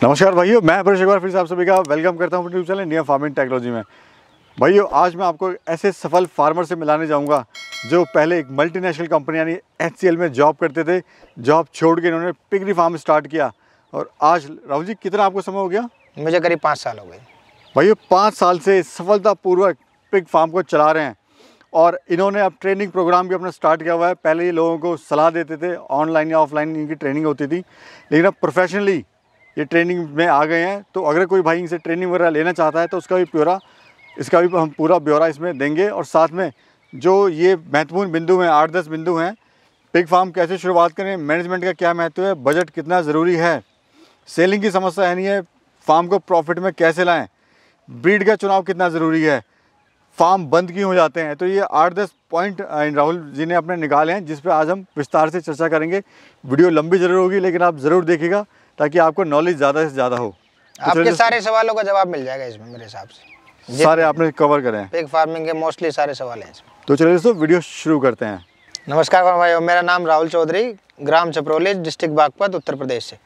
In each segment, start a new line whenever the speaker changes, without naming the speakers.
नमस्कार भाइयों, मैं परेश एक बार फिर से आप सभी का वेलकम करता हूं अपने YouTube channel India farming technology में। भाइयों, आज मैं आपको ऐसे सफल फार्मर से मिलाने जाऊंगा जो पहले एक मल्टीनेशनल कंपनी यानी HCL में जॉब करते थे। जॉब छोड़ के इन्होंने पिगरी फार्म स्टार्ट किया और आज राहुल जी कितना आपको समय हो गया?
मुझे करीब 5 साल हो गए।
भाइयों, 5 साल से सफलतापूर्वक पिग फार्म को चला रहे हैं और इन्होंने अब ट्रेनिंग प्रोग्राम भी अपना स्टार्ट किया हुआ है। पहले ये लोगों को सलाह देते थे, ऑनलाइन या ऑफलाइन इनकी ट्रेनिंग होती थी, लेकिन अब प्रोफेशनली ये ट्रेनिंग में आ गए हैं। तो अगर कोई भाई इनसे ट्रेनिंग वगैरह लेना चाहता है तो इसका भी हम पूरा ब्यौरा इसमें देंगे और साथ में जो ये महत्वपूर्ण बिंदु हैं, 8-10 बिंदु हैं, पिग फार्म कैसे शुरुआत करें, मैनेजमेंट का क्या महत्व है, बजट कितना ज़रूरी है, सेलिंग की समस्या है नहीं है, फार्म को प्रॉफिट में कैसे लाएं, ब्रीड का चुनाव कितना ज़रूरी है, फार्म बंद क्यों हो जाते हैं। तो ये 8-10 पॉइंट राहुल जी ने अपने निकाले हैं जिस पर आज हम विस्तार से चर्चा करेंगे। वीडियो लंबी ज़रूर होगी लेकिन आप ज़रूर देखिएगा ताकि आपको नॉलेज ज़्यादा से ज़्यादा हो।
आपके सारे सवालों का जवाब मिल जाएगा इसमें मेरे हिसाब से।
सारे आपने कवर करे हैं,
पिग फार्मिंग के मोस्टली सारे सवाल हैं इसमें।
तो चलिए दोस्तों वीडियो शुरू करते हैं।
नमस्कार भाइयों, मेरा नाम राहुल चौधरी, ग्राम चपरोली, डिस्ट्रिक्ट बागपत, उत्तर प्रदेश से।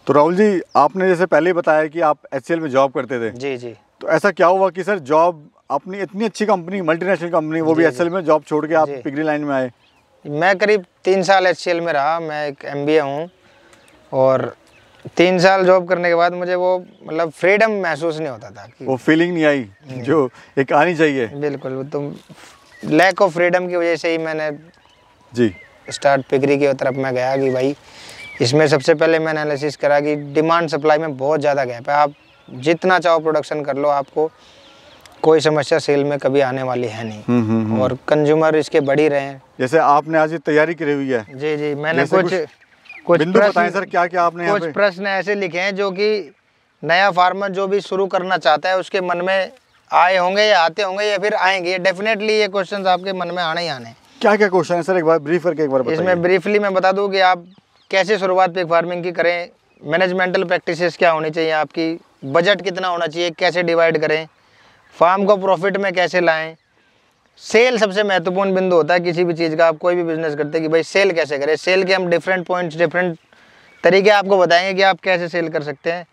तो राहुल जी, आपने जैसे पहले ही बताया कि आप HCL में जॉब करते थे।
जी जी।
तो ऐसा क्या हुआ कि सर जॉब अपनी इतनी अच्छी कंपनी, मल्टीनेशनल कंपनी, वो भी HCL में जॉब छोड़ के आप पिगरी लाइन में आए?
मैं करीब 3 साल HCL में रहा। मैं एक MBA हूँ और 3 साल जॉब करने के बाद मुझे वो मतलब फ्रीडम महसूस नहीं होता था कि
वो फीलिंग नहीं आई जो एक आनी चाहिए।
बिल्कुल, तो लैक ऑफ फ्रीडम की वजह से ही मैंने
जी
स्टार्ट पिगरी की तरफ मैं गया कि भाई इसमें सबसे पहले मैंने एनालिसिस करा कि डिमांड सप्लाई में बहुत ज़्यादा गैप है। आप जितना चाहो प्रोडक्शन कर लो, आपको कोई समस्या सेल में कभी आने वाली है नहीं। और कंज्यूमर इसके बढ़ ही रहे हैं।
जैसे आपने आज ये तैयारी करी हुई है।
जी जी, मैंने कुछ
बिंदु बताएं सर, क्या क्या आपने
कुछ प्रश्न ऐसे लिखे हैं जो कि नया फार्मर जो भी शुरू करना चाहता है उसके मन में आए होंगे या आते होंगे या फिर आएंगे। डेफिनेटली ये क्वेश्चंस आपके मन में आने ही आने।
क्या क्या क्वेश्चन है सर, एक बार ब्रीफ करके एक बार बताइए।
इसमें ब्रीफली मैं बता दूं कि आप कैसे शुरुआत पिग फार्मिंग की करें, मैनेजमेंटल प्रैक्टिसेस क्या होनी चाहिए आपकी, बजट कितना होना चाहिए, कैसे डिवाइड करें, फार्म को प्रॉफिट में कैसे लाएं, सेल सबसे महत्वपूर्ण बिंदु होता है किसी भी चीज़ का। आप कोई भी बिजनेस करते हैं कि भाई सेल कैसे करें। सेल के हम डिफरेंट पॉइंट्स, डिफरेंट तरीके आपको बताएंगे कि आप कैसे सेल कर सकते हैं।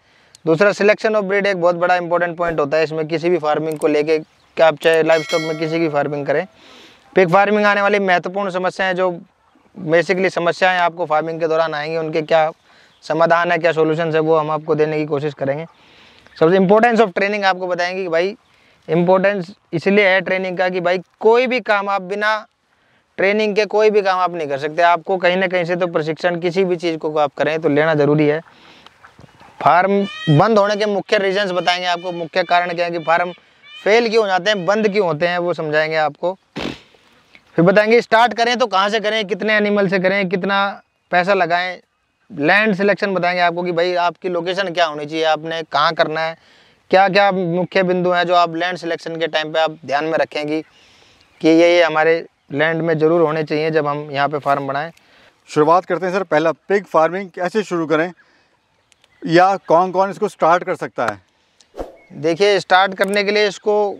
दूसरा, सिलेक्शन ऑफ ब्रीड एक बहुत बड़ा इंपॉर्टेंट पॉइंट होता है इसमें, किसी भी फार्मिंग को लेके कि आप चाहे लाइव स्टॉक में किसी की फार्मिंग करें। पिग फार्मिंग आने वाली महत्वपूर्ण समस्याएं, जो बेसिकली समस्याएं आपको फार्मिंग के दौरान आएंगी, उनके क्या समाधान है, क्या सोल्यूशन है, वो हम आपको देने की कोशिश करेंगे। सबसे इम्पोर्टेंस ऑफ ट्रेनिंग आपको बताएंगे कि भाई इम्पोर्टेंस इसलिए है ट्रेनिंग का कि भाई कोई भी काम आप बिना ट्रेनिंग के कोई भी काम आप नहीं कर सकते। आपको कहीं ना कहीं से तो प्रशिक्षण किसी भी चीज़ को आप करें तो लेना ज़रूरी है। फार्म बंद होने के मुख्य रीजंस बताएंगे आपको, मुख्य कारण क्या है कि फार्म फेल क्यों हो जाते हैं, बंद क्यों होते हैं, वो समझाएंगे आपको। फिर बताएंगे स्टार्ट करें तो कहाँ से करें, कितने एनिमल से करें, कितना पैसा लगाएं। लैंड सिलेक्शन बताएंगे आपको कि भाई आपकी लोकेशन क्या होनी चाहिए, आपने कहाँ करना है, क्या क्या मुख्य बिंदु हैं जो आप लैंड सिलेक्शन के टाइम पे आप ध्यान में रखेंगी कि ये हमारे लैंड में ज़रूर होने चाहिए जब हम यहाँ पे फार्म बनाएं।
शुरुआत करते हैं सर। पहला, पिग फार्मिंग कैसे शुरू करें या कौन कौन इसको स्टार्ट कर सकता है?
देखिए, स्टार्ट करने के लिए इसको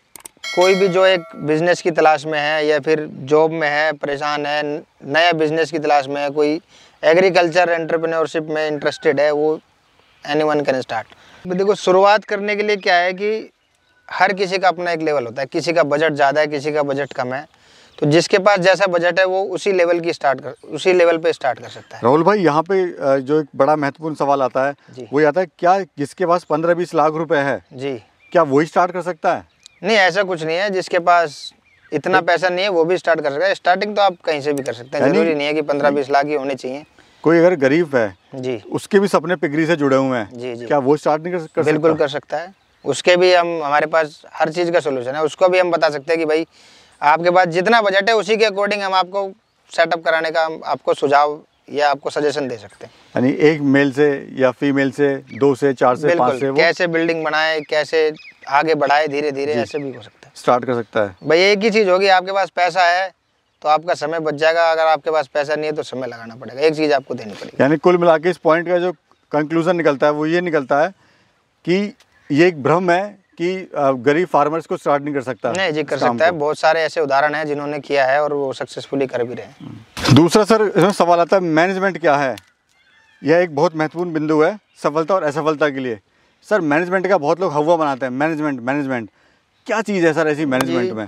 कोई भी जो एक बिज़नेस की तलाश में है या फिर जॉब में है, परेशान है, नया बिज़नेस की तलाश में है, कोई एग्रीकल्चर एंटरप्रेन्योरशिप में इंटरेस्टेड है, वो एनीवन कैन स्टार्ट। देखो, शुरुआत करने के लिए क्या है कि हर किसी का अपना एक लेवल होता है। किसी का बजट ज़्यादा है, किसी का बजट कम है, तो जिसके पास जैसा बजट है वो उसी लेवल पे स्टार्ट कर सकता है।
राहुल भाई, यहाँ पे जो एक बड़ा महत्वपूर्ण सवाल आता है वो आता है, क्या जिसके पास 15-20 लाख रुपए है
जी,
क्या वही स्टार्ट कर सकता है?
नहीं, ऐसा कुछ नहीं है। जिसके पास इतना पैसा नहीं है वो भी स्टार्ट कर सकता है। स्टार्टिंट तो आप कहीं से भी कर सकते हैं, जरूरी नहीं है कि 15-20 लाख ही होने चाहिए।
कोई अगर गरीब है
जी,
उसके भी सपने पिगरी से जुड़े हुए हैं
जी जी,
क्या वो स्टार्ट नहीं कर सकता?
बिल्कुल कर सकता है। उसके भी हमारे पास हर चीज़ का सोल्यूशन है। उसको भी हम बता सकते हैं कि भाई आपके पास जितना बजट है उसी के अकॉर्डिंग हम आपको सेटअप कराने का आपको सुझाव या आपको सजेशन दे सकते हैं।
यानी एक मेल से या फीमेल से, 2 से, 4 से, 5 से, वो
कैसे बिल्डिंग बनाए, कैसे आगे बढ़ाए, धीरे धीरे ऐसे भी हो सकता है,
स्टार्ट कर सकता है।
भाई एक ही चीज़ होगी, आपके पास पैसा है तो आपका समय बच जाएगा, अगर आपके पास पैसा नहीं है तो समय लगाना पड़ेगा। एक चीज़ आपको देनी पड़ेगी।
यानी कुल मिला के इस पॉइंट का जो कंक्लूजन निकलता है वो ये निकलता है कि ये एक भ्रम है कि गरीब फार्मर्स को स्टार्ट नहीं कर सकता।
नहीं जी, कर सकता है। बहुत सारे ऐसे उदाहरण हैं जिन्होंने किया है और वो सक्सेसफुली कर भी रहे हैं।
दूसरा सर, इसमें सवाल आता है मैनेजमेंट क्या है? यह एक बहुत महत्वपूर्ण बिंदु है सफलता और असफलता के लिए। सर मैनेजमेंट का बहुत लोग हवा बनाते हैं, मैनेजमेंट क्या चीज़ है सर ऐसी मैनेजमेंट में?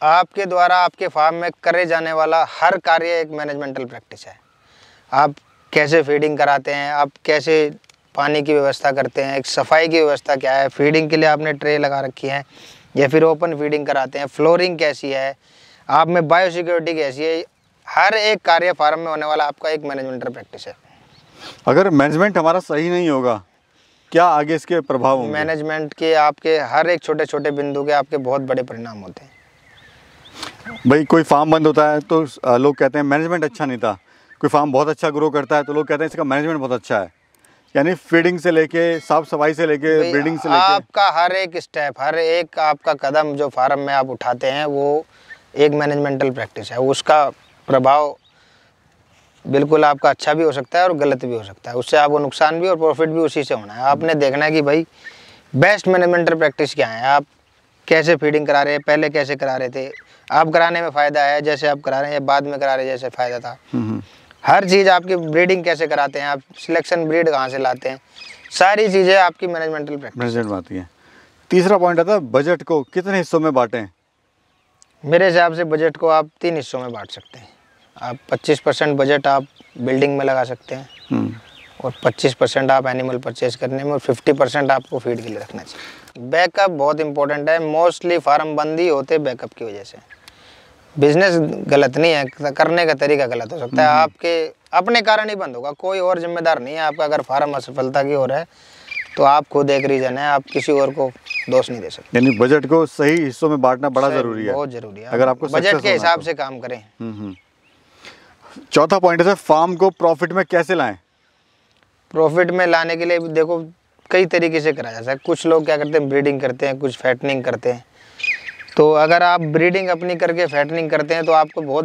आपके द्वारा आपके फार्म में करे जाने वाला हर कार्य एक मैनेजमेंटल प्रैक्टिस है। आप कैसे फीडिंग कराते हैं, आप कैसे पानी की व्यवस्था करते हैं, एक सफाई की व्यवस्था क्या है, फीडिंग के लिए आपने ट्रे लगा रखी है या फिर ओपन फीडिंग कराते हैं, फ्लोरिंग कैसी है, आप में बायोसिक्योरिटी कैसी है, हर एक कार्य फार्म में होने वाला आपका एक मैनेजमेंटल प्रैक्टिस है।
अगर मैनेजमेंट हमारा सही नहीं होगा क्या आगे इसके प्रभाव होंगे?
मैनेजमेंट के आपके हर एक छोटे छोटे बिंदु के आपके बहुत बड़े परिणाम होते हैं।
भाई कोई फार्म बंद होता है तो लोग कहते हैं मैनेजमेंट अच्छा नहीं था, कोई फार्म बहुत अच्छा ग्रो करता है तो लोग कहते हैं इसका मैनेजमेंट बहुत अच्छा है। यानी फीडिंग से लेके साफ सफाई से लेके ब्रीडिंग से लेके
आपका हर एक स्टेप, हर एक आपका कदम जो फार्म में आप उठाते हैं वो एक मैनेजमेंटल प्रैक्टिस है। उसका प्रभाव बिल्कुल आपका अच्छा भी हो सकता है और गलत भी हो सकता है, उससे आपको नुकसान भी और प्रॉफिट भी उसी से होना है। आपने देखना है कि भाई बेस्ट मैनेजमेंटल प्रैक्टिस क्या है, आप कैसे फीडिंग करा रहे हैं, पहले कैसे करा रहे थे, आप कराने में फ़ायदा है जैसे आप करा रहे हैं या बाद में करा रहे हैं जैसे फ़ायदा था। हर चीज़ आपकी ब्रीडिंग कैसे कराते हैं, आप सिलेक्शन ब्रीड कहाँ से लाते हैं, सारी चीज़ें आपकी मैनेजमेंटल प्रैक्टिस
में आती हैं। तीसरा पॉइंट आता है बजट को कितने हिस्सों में बांटें?
मेरे हिसाब से बजट को आप 3 हिस्सों में बांट सकते हैं। आप 25% बजट आप बिल्डिंग में लगा सकते हैं और 25% आप एनिमल परचेज करने में और 50% आपको फीड के लिए रखना चाहिए। बैकअप बहुत इंपॉर्टेंट है। मोस्टली फार्म बंद ही होते बैकअप की वजह से। बिजनेस गलत नहीं है, करने का तरीका गलत हो सकता है, आपके अपने कारण ही बंद होगा, कोई और जिम्मेदार नहीं है आपका। अगर फार्म असफलता की ओर है तो आप खुद एक रीजन है, आप किसी और को दोष नहीं दे सकते।
यानी बजट को सही हिस्सों में बांटना बड़ा जरूरी है,
बहुत जरूरी है।
अगर आपको
बजट के हिसाब से काम करें।
चौथा पॉइंट है सर फार्म को प्रॉफिट में कैसे लाएं?
प्रॉफिट में लाने के लिए देखो कई तरीके से करा जा सकता है। कुछ लोग क्या करते हैं, ब्रीडिंग करते हैं, कुछ फैटनिंग करते हैं। तो अगर आप ब्रीडिंग अपनी करके फैटनिंग करते हैं तो आपको बहुत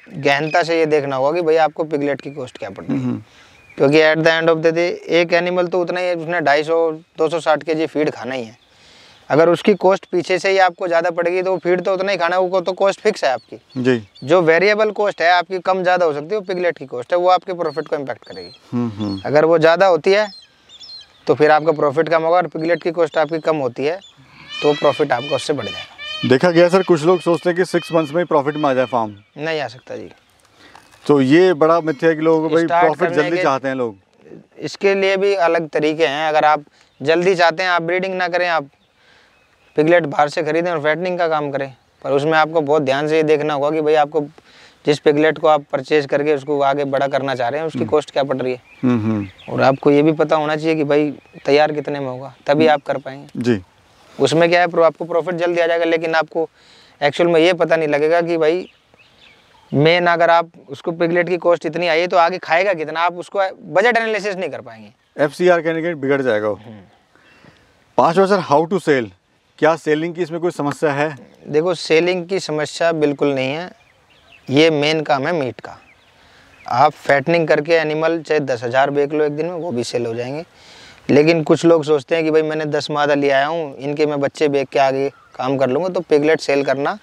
गहनता से ये देखना होगा कि भाई आपको पिगलेट की कॉस्ट क्या पड़ रही है, क्योंकि at the end of the day एक एनिमल तो उतना ही है, उसने 250-260 kg फीड खाना ही है। अगर उसकी कॉस्ट पीछे से ही आपको ज़्यादा पड़ेगी तो फीड तो उतना ही खाना है, वो तो कॉस्ट फिक्स है आपकी
जी।
जो वेरिएबल कॉस्ट है आपकी कम ज़्यादा हो सकती है, वो पिगलेट की कॉस्ट है, वो आपके प्रॉफिट को इम्पैक्ट करेगी। अगर वो ज़्यादा होती है तो फिर आपका प्रॉफिट कम होगा, और पिगलेट की कॉस्ट आपकी कम होती है तो प्रॉफिट आपका उससे बढ़ जाएगा।
देखा गया सर कुछ लोग सोचते हैं कि 6 मंथ्स में ही प्रॉफिट में आ जाए फार्म,
नहीं आ सकता जी।
तो ये बड़ा मिथ्या है कि लोगों को भाई प्रॉफिट जल्दी चाहते हैं लोग।
इसके लिए भी अलग तरीके हैं। अगर आप जल्दी चाहते हैं, आप ब्रीडिंग ना करें, आप पिगलेट बाहर से खरीदें और फैटनिंग का काम करें, पर उसमें आपको बहुत ध्यान से ये देखना होगा कि भाई आपको जिस पिगलेट को आप परचेज करके उसको आगे बड़ा करना चाह रहे हैं उसकी कॉस्ट क्या पड़ रही है, और आपको ये भी पता होना चाहिए कि भाई तैयार कितने में होगा, तभी आप कर पाएंगे जी। उसमें क्या है, आपको प्रॉफिट जल्दी आ जाएगा, लेकिन आपको एक्चुअल में ये पता नहीं लगेगा कि भाई मेन अगर आप उसको पिगलेट की कॉस्ट इतनी आई है तो आगे खाएगा कितना, आप उसको बजट एनालिसिस नहीं कर पाएंगे,
FCR कैंडिडेट बिगड़ जाएगा। 5वां सर हाउ टू सेल, क्या सेलिंग की इसमें कोई समस्या है?
देखो सेलिंग की समस्या बिल्कुल नहीं है, ये मेन काम है मीट का। आप फैटनिंग करके एनिमल चाहे 10,000 बेच लो एक दिन में, वो भी सेल हो जाएंगे। लेकिन कुछ लोग सोचते हैं कि भाई मैंने 10 मादा ले आया हूँ, इनके मैं बच्चे बेच के आगे काम कर लूँगा, तो पिगलेट सेल करना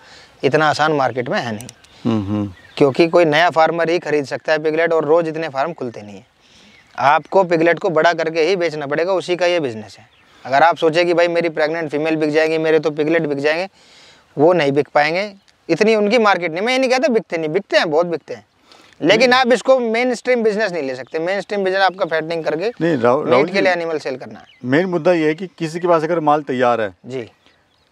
इतना आसान मार्केट में है नहीं। क्योंकि कोई नया फार्मर ही खरीद सकता है पिगलेट, और रोज़ इतने फार्म खुलते नहीं हैं। आपको पिगलेट को बड़ा करके ही बेचना पड़ेगा, उसी का ये बिज़नेस है। अगर आप सोचें कि भाई मेरी प्रेग्नेंट फीमेल बिक जाएगी, मेरे तो पिगलेट बिक जाएंगे, वो नहीं बिक पाएंगे, इतनी उनकी मार्केट नहीं। मैं ये नहीं कहता बिकते नहीं, बिकते हैं, बहुत बिकते हैं, लेकिन आप इसको मेन स्ट्रीम बिजनेस नहीं ले सकते। मेन स्ट्रीम बिजनेस आपका फैटनिंग करके मीट के लिए एनिमल सेल करना है।
मेन मुद्दा ये है कि किसी के पास अगर माल तैयार है जी,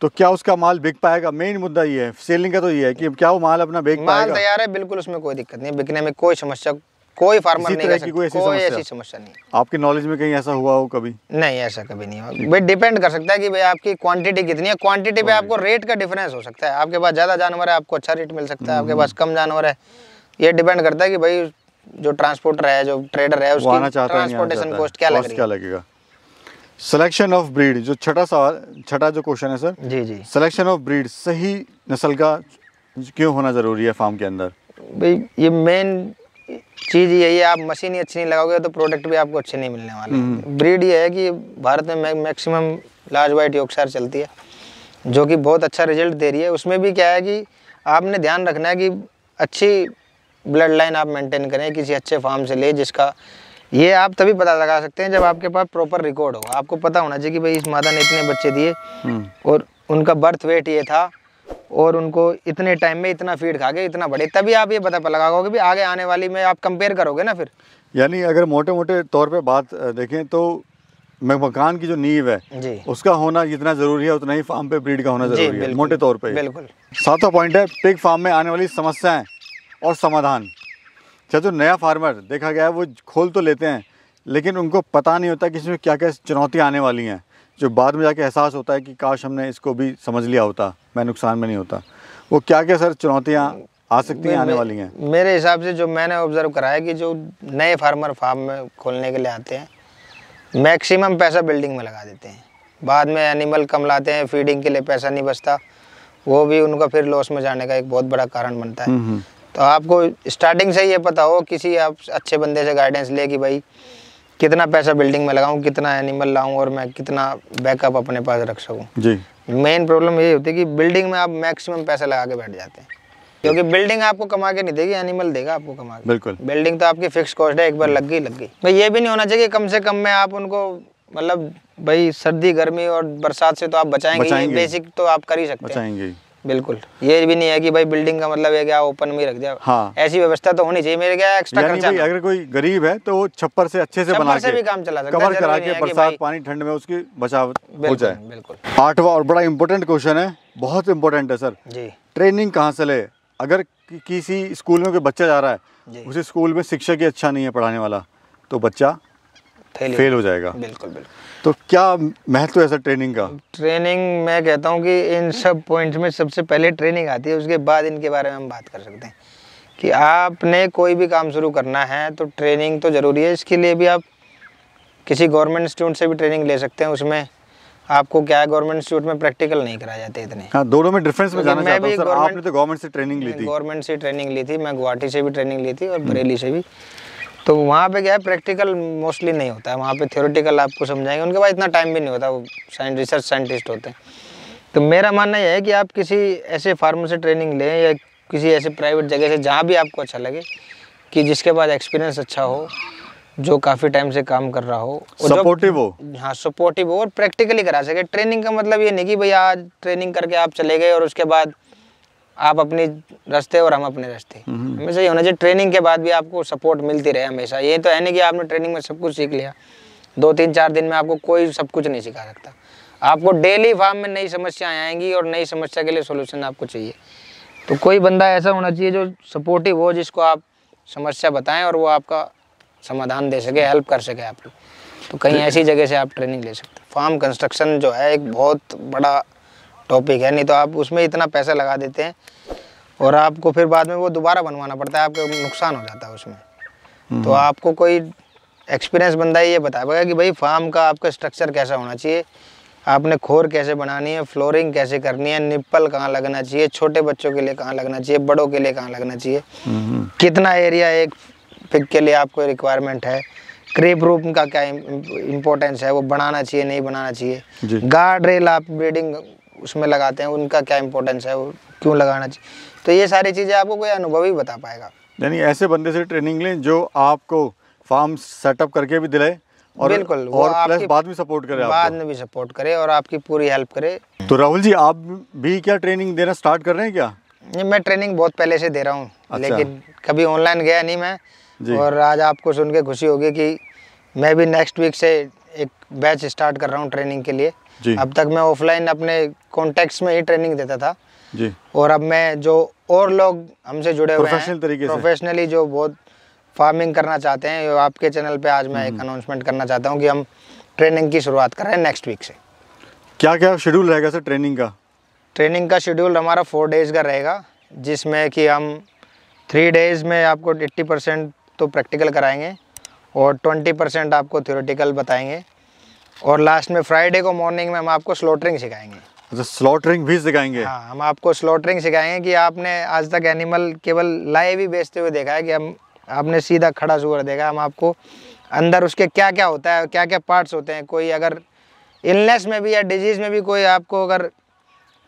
तो क्या उसका माल बिक पाएगा? मेन मुद्दा ये है, सेलिंग का तो ये है कि क्या वो माल अपना बिक पाएगा।
माल तैयार है, बिल्कुल उसमें कोई दिक्कत नहीं, बिकने में कोई समस्या, कोई फार्मर नहीं कर सकता, कोई ऐसी समस्या नहीं।
आपकी नॉलेज में कहीं ऐसा हुआ हो कभी?
नहीं, ऐसा कभी नहीं हुआ। भाई डिपेंड कर सकता है कि भाई आपकी क्वांटिटी कितनी है, क्वांटिटी पे आपको रेट का डिफरेंस हो सकता है। आपके पास ज़्यादा जानवर है, आपको अच्छा रेट मिल सकता है, आपके पास कम जानवर है, ये डिपेंड करता है कि भाई जो ट्रांसपोर्टर है, जो ट्रेडर है, उसकी ट्रांसपोर्टेशन कॉस्ट क्या
लगेगा। सिलेक्शन ऑफ ब्रीड, जो छठा जो क्वेश्चन है सर जी जी, सिलेक्शन ऑफ ब्रीड, सही नस्ल का क्यों होना जरूरी है फार्म के अंदर? भाई
ये मेन चीज़ यही है, आप मशीन ही अच्छी नहीं लगाओगे तो प्रोडक्ट भी आपको अच्छे नहीं मिलने वाले। ब्रीड ये है कि भारत में मैक्सिमम लार्ज वाइट यॉर्कशायर चलती है, जो कि बहुत अच्छा रिजल्ट दे रही है। उसमें भी क्या है कि आपने ध्यान रखना है कि अच्छी ब्लड लाइन आप मेंटेन करें, किसी अच्छे फार्म से ले जिसका ये आप तभी पता लगा सकते हैं जब आपके पास प्रॉपर रिकॉर्ड हो। आपको पता होना चाहिए कि भाई इस मादा ने इतने बच्चे दिए और उनका बर्थ वेट ये था और उनको इतने टाइम में इतना फीड खा के इतना बड़े, तभी आप ये पता लगाओगे भी आगे आने वाली में आप कंपेयर करोगे ना फिर।
यानी अगर मोटे मोटे तौर पे बात देखें तो मकान की जो नींव है
जी,
उसका होना जितना ज़रूरी है उतना ही फार्म पे ब्रीड का होना ज़रूरी है, मोटे तौर पे।
बिल्कुल।
7वां पॉइंट है पिग फार्म में आने वाली समस्याएं और समाधान। चाहे जो नया फार्मर देखा गया है वो खोल तो लेते हैं लेकिन उनको पता नहीं होता कि इसमें क्या क्या चुनौतियाँ आने वाली हैं, जो बाद में जाके एहसास होता है कि काश हमने इसको भी समझ लिया होता, मैं नुकसान में नहीं होता। वो क्या क्या सर चुनौतियाँ आ सकती हैं, आने वाली हैं?
मेरे हिसाब से जो मैंने ऑब्जर्व करा है कि जो नए फार्मर फार्म में खोलने के लिए आते हैं मैक्सिमम पैसा बिल्डिंग में लगा देते हैं, बाद में एनिमल कम लाते हैं, फीडिंग के लिए पैसा नहीं बचता, वो भी उनका फिर लॉस में जाने का एक बहुत बड़ा कारण बनता है। तो आपको स्टार्टिंग से ये पता हो, किसी आप अच्छे बंदे से गाइडेंस ले कि भाई कितना पैसा बिल्डिंग में लगाऊं, कितना एनिमल लाऊं और मैं कितना बैकअप अपने पास रख सकूं। जी, मेन प्रॉब्लम ये होती है कि बिल्डिंग में आप मैक्सिमम पैसा लगा के बैठ जाते हैं, क्योंकि बिल्डिंग आपको कमा के नहीं देगी, एनिमल देगा आपको कमा के। बिल्कुल, बिल्डिंग तो आपकी फिक्स कॉस्ट है, एक बार लग गई भाई। ये भी नहीं होना चाहिए कि कम से कम में आप उनको मतलब भाई सर्दी गर्मी और बरसात से तो आप बचाएंगे। बेसिक तो आप कर ही सकते हैं। बिल्कुल, ये भी नहीं है कि भाई बिल्डिंग का मतलब है कि आप ओपन में रख जाओ। हाँ, ऐसी व्यवस्था तो होनी चाहिए। मेरे क्या एक्स्ट्रा खर्चा,
अगर कोई गरीब है तो वो छप्पर से अच्छे से बना के
भी काम चला सकता है,
कवर करा के बरसात पानी ठंड में उसकी बचाव हो जाए। बिल्कुल। 8वां और बड़ा इंपॉर्टेंट क्वेश्चन है, बहुत इंपॉर्टेंट है सर जी, ट्रेनिंग कहाँ से ले? अगर किसी स्कूल में कोई बच्चा जा रहा है, उसी स्कूल में शिक्षक ही अच्छा नहीं है पढ़ाने वाला, तो बच्चा फेल हो जाएगा। बिल्कुल बिल्कुल। तो क्या महत्व है सर ट्रेनिंग का? ट्रेनिंग मैं कहता हूँ कि इन सब पॉइंट्स में सबसे पहले ट्रेनिंग आती है, उसके बाद इनके बारे में हम बात कर सकते हैं कि आपने कोई भी काम शुरू करना है तो ट्रेनिंग तो ज़रूरी है। इसके लिए भी आप किसी गवर्नमेंट इंस्टीट्यूट से भी ट्रेनिंग ले सकते हैं। उसमें आपको क्या है, गवर्नमेंट इंस्टीट्यूट में प्रैक्टिकल नहीं कराए जाते इतने। हाँ, दोनों में डिफरेंस में जाना चाहता हूं सर। आपने तो गवर्नमेंट से ट्रेनिंग ली थी। गवर्नमेंट से ट्रेनिंग ली थी, मैं गुवाहाटी से भी ट्रेनिंग ली थी और बरेली से भी। तो वहाँ पे क्या है, प्रैक्टिकल मोस्टली नहीं होता है, वहाँ पे थ्योरेटिकल आपको समझाएंगे, उनके पास इतना टाइम भी नहीं होता, वो रिसर्च साइंटिस्ट होते हैं। तो मेरा मानना यह है कि आप किसी ऐसे फार्म से ट्रेनिंग लें या किसी ऐसे प्राइवेट जगह से जहाँ भी आपको अच्छा लगे, कि जिसके पास एक्सपीरियंस अच्छा हो, जो काफ़ी टाइम से काम कर रहा हो, सपोर्टिव हो। हाँ, सपोर्टिव हो और प्रैक्टिकली करा सके। ट्रेनिंग का मतलब ये नहीं कि भाई आज ट्रेनिंग करके आप चले गए और उसके बाद आप अपने रास्ते और हम अपने रास्ते। हमेशा ये होना चाहिए ट्रेनिंग के बाद भी आपको सपोर्ट मिलती रहे हमेशा। ये तो है नहीं कि आपने ट्रेनिंग में सब कुछ सीख लिया, 2-3-4 दिन में आपको कोई सब कुछ नहीं सिखा सकता। आपको डेली फार्म में नई समस्याएं आएंगी और नई समस्या के लिए सोल्यूशन आपको चाहिए। तो कोई बंदा ऐसा होना चाहिए जो सपोर्टिव हो, जिसको आप समस्या बताएं और वो आपका समाधान दे सके, हेल्प कर सके आपकी। तो कहीं ऐसी जगह से आप ट्रेनिंग ले सकते हैं। फार्म कंस्ट्रक्शन जो है एक बहुत बड़ा टॉपिक है, नहीं तो आप उसमें इतना पैसा लगा देते हैं और आपको फिर बाद में वो दोबारा बनवाना पड़ता है, आपको नुकसान हो जाता है उसमें। तो आपको कोई एक्सपीरियंस बंदा ये बताएगा कि भाई फार्म का आपका स्ट्रक्चर कैसा होना चाहिए, आपने खोर कैसे बनानी है, फ्लोरिंग कैसे करनी है, निप्पल कहाँ लगना चाहिए, छोटे बच्चों के लिए कहाँ लगना चाहिए, बड़ों के लिए कहाँ लगना चाहिए, कितना एरिया एक पिग के लिए आपको रिक्वायरमेंट है, क्रीप रूम का क्या इम्पोर्टेंस है, वो बनाना चाहिए नहीं बनाना चाहिए, गार्ड रेल आप ब्रीडिंग उसमें लगाते हैं, उनका क्या इंपॉर्टेंस है, वो क्यों लगाना चाहिए। तो ये सारी चीज़ें आपको कोई अनुभवी बता पाएगा। यानी ऐसे बंदे से ट्रेनिंग लें जो आपको फार्म सेटअप करके भी दिलाए और बिल्कुल और प्लस बाद में सपोर्ट करे, बाद में भी सपोर्ट करे और आपकी पूरी हेल्प करे। तो राहुल जी, आप भी क्या ट्रेनिंग देना स्टार्ट कर रहे हैं क्या? मैं ट्रेनिंग बहुत पहले से दे रहा हूँ। अच्छा। लेकिन कभी ऑनलाइन गया नहीं मैं। और आज आपको सुन के खुशी होगी कि मैं भी नेक्स्ट वीक से एक बैच स्टार्ट कर रहा हूँ ट्रेनिंग के लिए। अब तक मैं ऑफलाइन अपने कॉन्टेक्ट्स में ही ट्रेनिंग देता था जी। और अब मैं जो और लोग हमसे जुड़े हुए हैं प्रोफेशनली जो बहुत फार्मिंग करना चाहते हैं, आपके चैनल पे आज मैं एक अनाउंसमेंट करना चाहता हूँ कि हम ट्रेनिंग की शुरुआत कर रहे हैं नेक्स्ट वीक से। क्या क्या शेड्यूल रहेगा सर ट्रेनिंग का? ट्रेनिंग का शेड्यूल हमारा 4 डेज़ का रहेगा, जिसमें कि हम 3 डेज़ में आपको 80% तो प्रैक्टिकल कराएंगे और 20% आपको थ्योरेटिकल बताएंगे और लास्ट में फ्राइडे को मॉर्निंग में हम आपको स्लॉटरिंग सिखाएंगे। अच्छा, स्लॉटरिंग भी सिखाएंगे? हाँ, हम आपको स्लॉटरिंग सिखाएंगे कि आपने आज तक एनिमल केवल लाइव ही बेचते हुए देखा है, कि हम आपने सीधा खड़ा सुअर देखा, हम आपको अंदर उसके क्या क्या होता है, क्या क्या पार्ट्स होते हैं, कोई अगर इलनेस में भी या डिजीज़ में भी कोई आपको अगर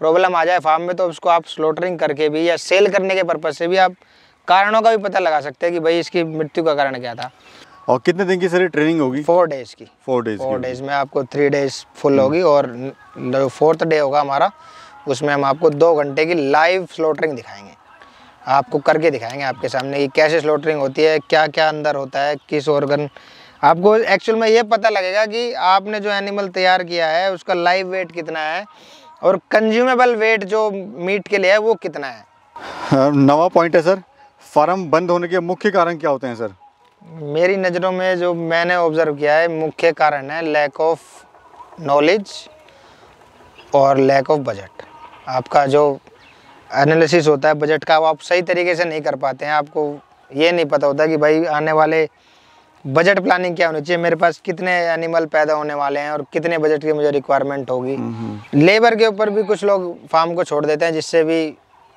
प्रॉब्लम आ जाए फार्म में, तो उसको आप स्लॉटरिंग करके भी या सेल करने के पर्पज़ से भी आप कारणों का भी पता लगा सकते हैं कि भाई इसकी मृत्यु का कारण क्या था। और कितने दिन की सर ट्रेनिंग होगी?
4 डेज़ की।
4 डेज
4 डेज़ में आपको 3 डेज़ फुल होगी और जो 4th डे होगा हमारा, उसमें हम आपको 2 घंटे की लाइव स्लोटरिंग दिखाएंगे, आपको करके दिखाएंगे आपके सामने कि कैसे स्लोटरिंग होती है, क्या क्या अंदर होता है, किस ऑर्गन। आपको एक्चुअल में ये पता लगेगा कि आपने जो एनिमल तैयार किया है उसका लाइव वेट कितना है और कंज्यूमेबल वेट जो मीट के लिए है वो कितना है।
नवा पॉइंट है सर, फार्म बंद होने के मुख्य कारण क्या होते हैं सर?
मेरी नज़रों में जो मैंने ऑब्ज़र्व किया है, मुख्य कारण है लैक ऑफ नॉलेज और लैक ऑफ बजट। आपका जो एनालिसिस होता है बजट का, वो आप सही तरीके से नहीं कर पाते हैं। आपको ये नहीं पता होता कि भाई आने वाले बजट प्लानिंग क्या होनी चाहिए, मेरे पास कितने एनिमल पैदा होने वाले हैं और कितने बजट की मुझे रिक्वायरमेंट होगी। लेबर के ऊपर भी कुछ लोग फार्म को छोड़ देते हैं, जिससे भी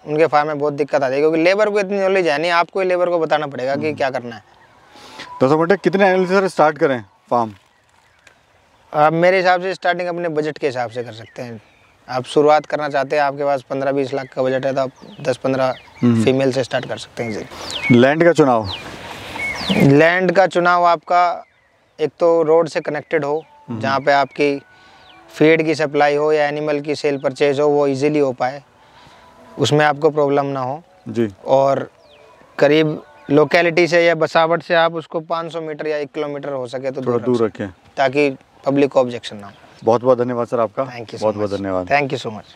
उनके फार्म में बहुत दिक्कत आती है, क्योंकि लेबर को इतनी नॉलेज है नहीं। आपको लेबर को बताना पड़ेगा कि क्या करना है।
तो सर बेटे कितने एनिमल से सर स्टार्ट करें फार्म?
आप मेरे हिसाब से स्टार्टिंग अपने बजट के हिसाब से कर सकते हैं। आप शुरुआत करना चाहते हैं, आपके पास 15-20 लाख का बजट है, तो आप 10-15 फीमेल से स्टार्ट कर सकते हैं।
लैंड का चुनाव?
लैंड का चुनाव आपका एक तो रोड से कनेक्टेड हो, जहाँ पे आपकी फीड की सप्लाई हो या एनिमल की सेल परचेज हो, वो इजीली हो पाए, उसमें आपको प्रॉब्लम ना हो
जी।
और करीब लोकेलिटी से या बसावट से आप उसको 500 मीटर या 1 किलोमीटर हो सके तो
दूर रखें,
ताकि पब्लिक को ऑब्जेक्शन ना हो।
बहुत बहुत धन्यवाद सर आपका।
थैंक यू,
बहुत बहुत धन्यवाद।
Thank you so much.